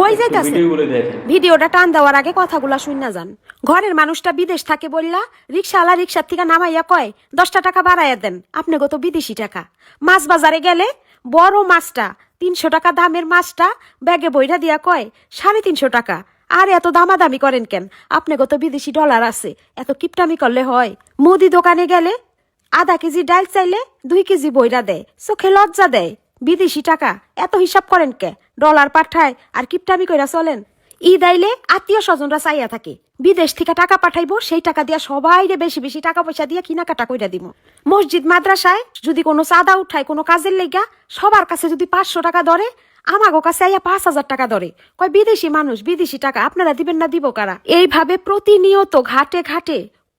কই যাইতাছে? ভিডিওটা টান দেওয়ার আগে কথাগুলা শুননা যান। ঘরের মানুষটা বিদেশ থাকে বললা রিক্সাওয়ালা রিক্সার থেকে নামাইয়া কয় 10টা টাকা বাড়াইয়া দেন, আপনি গত বিদেশি টাকা। মাছ বাজারে গেলে বড় মাছটা 300 টাকা দামের মাছটা ব্যাগে বইরা দিয়া কয় 350 টাকা। আর এত দামাদামি করেন কেন? আপনি গত বিদেশি ডলার আছে, এত কিপটামি করলে হয়? মুদি দোকানে গেলে আধা কেজি ডাল চাইলে 2 কেজি বইরা দেয়, চোখে লজ্জা দেয়। বিদেশি টাকা এত হিসাব করেন কে? ডলার পাঠায় আর কিপটামি কইরা চলেন। ঈদ আইলে আত্মীয় স্বজনরা চাইয়া থাকে বিদেশ থেকে টাকা পাঠাইবো, সেই টাকা দিয়া সবাইরে বেশি বেশি টাকা পয়সা দিয়া কেনাকাটা কইরা দিব। মসজিদ মাদ্রাসায় যদি কোনো চাঁদা উঠায় কোনো কাজের লেগা, সবার কাছে যদি 500 টাকা ধরে, আমাগো কাছে আইয়া 5000 টাকা ধরে। কয় বিদেশি মানুষ, বিদেশি টাকা আপনারা দিবেন না দিব কারা? এইভাবে প্রতিনিয়ত ঘাটে ঘাটে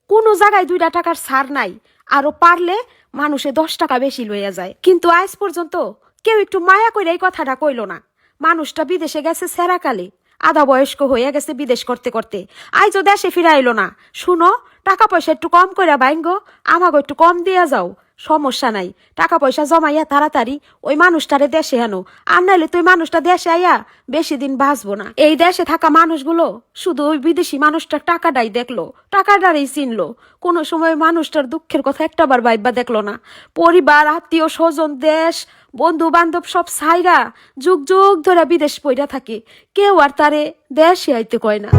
কোনো জায়গায় 2 টাকার ছাড় নাই। আরো পারলে মানুষে 10 টাকা বেশি লইয়া যায়। কিন্তু আজ পর্যন্ত কেউ একটু মায়া কইরা এই কথাটা কইল না। মানুষটা বিদেশে গেছে সেরাকালে, আধা বয়স্ক হয়ে গেছে বিদেশ করতে করতে, আইজো দেশে ফিরাইলো না। শুনো, টাকা পয়সা একটু কম কইরা বাইঙ্গো, আমাগো একটু কম দিয়া যাও, সমস্যা নাই। টাকা পয়সা জমাইয়া তাড়াতাড়ি ওই মানুষটারে দেশে আনো, আর নাইলে তুই মানুষটা দেশে আইয়া বেশি দিন বাঁচবো না। এই দেশে থাকা মানুষগুলো শুধু ওই বিদেশি মানুষটার টাকাটাই দেখলো, টাকাটারই চিনলো। কোনো সময় মানুষটার দুঃখের কথা একটাবার ভাইবা দেখলো না। পরিবার, আত্মীয় স্বজন, দেশ, বন্ধু বান্ধব সব ছাইরা যুগ যুগ ধরে বিদেশ পইরা থাকে, কেউ আর তারে দেশে আইতে কয় না।